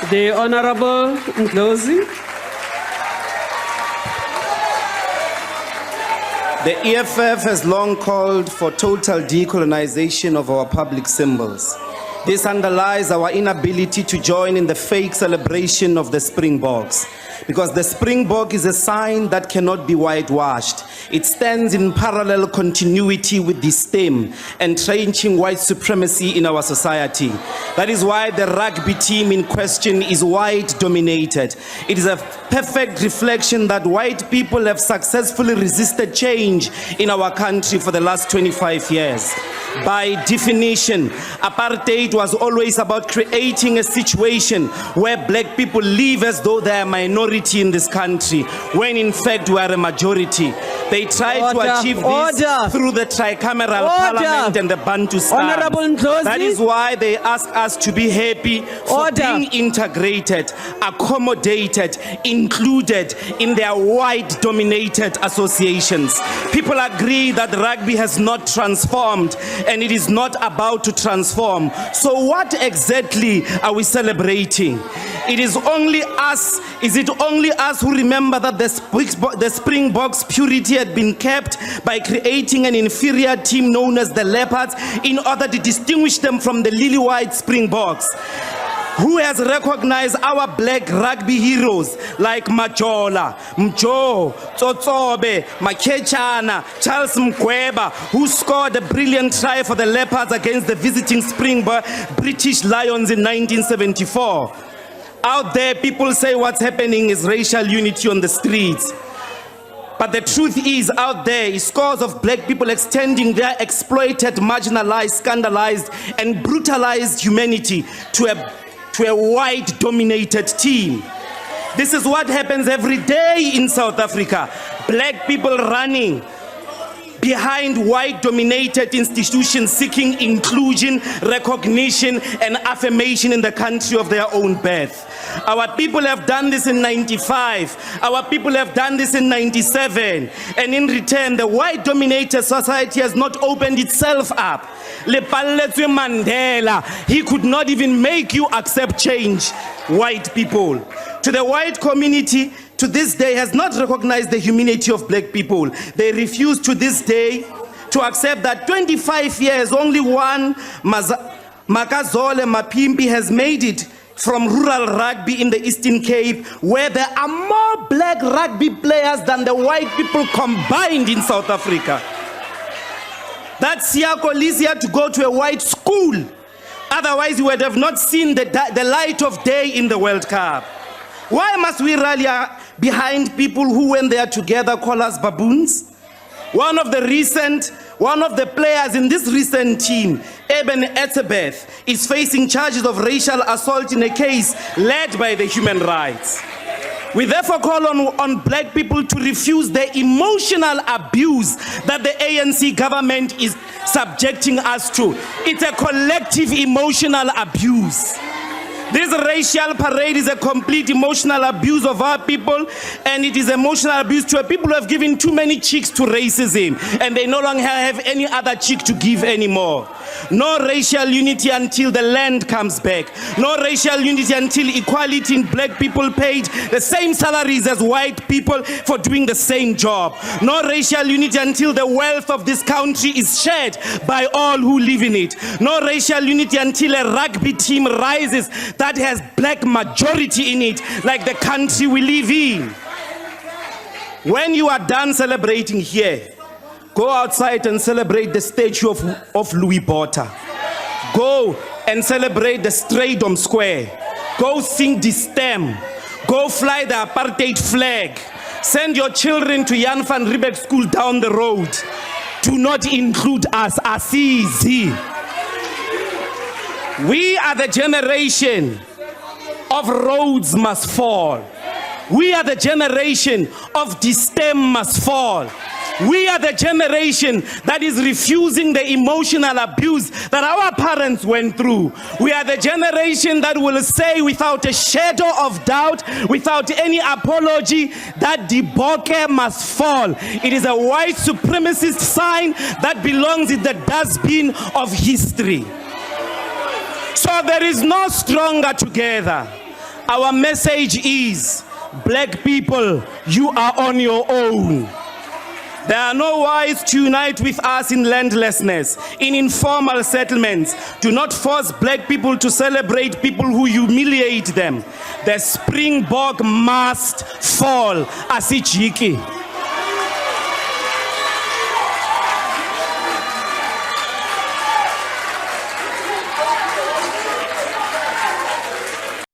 The Honorable Ndlozi. The EFF has long called for total decolonization of our public symbols. This underlies our inability to join in the fake celebration of the Springboks, because the Springbok is a sign that cannot be whitewashed. It stands in parallel continuity with the stem, entrenching white supremacy in our society. That is why the rugby team in question is white dominated. It is a perfect reflection that white people have successfully resisted change in our country for the last 25 years. By definition, apartheid was always about creating a situation where black people live as though they are a minority in this country, when in fact we are a majority. They tried to achieve this through the tricameral parliament and the Bantu stance. That is why they ask us to be happy for being integrated, accommodated, included in their white-dominated associations. People agree that rugby has not transformed, and it is not about to transform. So what exactly are we celebrating? It is only us, is it only us who remember that the Springboks' purity had been kept by creating an inferior team known as the Leopards in order to distinguish them from the lily-white Springboks? Who has recognized our black rugby heroes like Majola, Mjo, Tsotsobe, Makechana, Charles Mkweba, who scored a brilliant try for the Leopards against the visiting Springbok British Lions in 1974. Out there, people say what's happening is racial unity on the streets. But the truth is, out there is scores of black people extending their exploited, marginalized, scandalized, and brutalized humanity to a white-dominated team. This is what happens every day in South Africa. Black people running behind white-dominated institutions seeking inclusion, recognition, and affirmation in the country of their own birth. Our people have done this in 95. Our people have done this in 97. And in return, the white-dominated society has not opened itself up. Lepaletswe Mandela, he could not even make you accept change, white people. To the white community, to this day, has not recognized the humanity of black people. They refuse to this day to accept that 25 years, only one Makazole Mapimpi has made it from rural rugby in the Eastern Cape, where there are more black rugby players than the white people combined in South Africa. That Siako Lizia had to go to a white school. Otherwise, he would have not seen the light of day in the World Cup. Why must we rally behind people who, when they are together, call us baboons? One of the players in this recent team, Eben Etzebeth, is facing charges of racial assault in a case led by the human rights. We therefore call on black people to refuse the emotional abuse that the ANC government is subjecting us to. It's a collective emotional abuse. This racial parade is a complete emotional abuse of our people, and it is emotional abuse to a people who have given too many cheeks to racism, and they no longer have any other cheek to give anymore. No racial unity until the land comes back. No racial unity until equality in black people paid the same salaries as white people for doing the same job. No racial unity until the wealth of this country is shared by all who live in it. No racial unity until a rugby team rises that has black majority in it, like the country we live in. When you are done celebrating here, go outside and celebrate the statue of Louis Botha. Go and celebrate the Stradom Square. Go sing the stem. Go fly the apartheid flag. Send your children to Jan van Riebeck School down the road. Do not include us, Asizi. We are the generation of roads must fall. We are the generation of the stem must fall. We are the generation that is refusing the emotional abuse that our parents went through. We are the generation that will say without a shadow of doubt, without any apology, that the bokeh must fall. It is a white supremacist sign that belongs in the dustbin of history. So there is no stronger together. Our message is, black people, you are on your own. There are no ways to unite with us in landlessness, in informal settlements. Do not force black people to celebrate people who humiliate them. The Springbok must fall. Asijiki.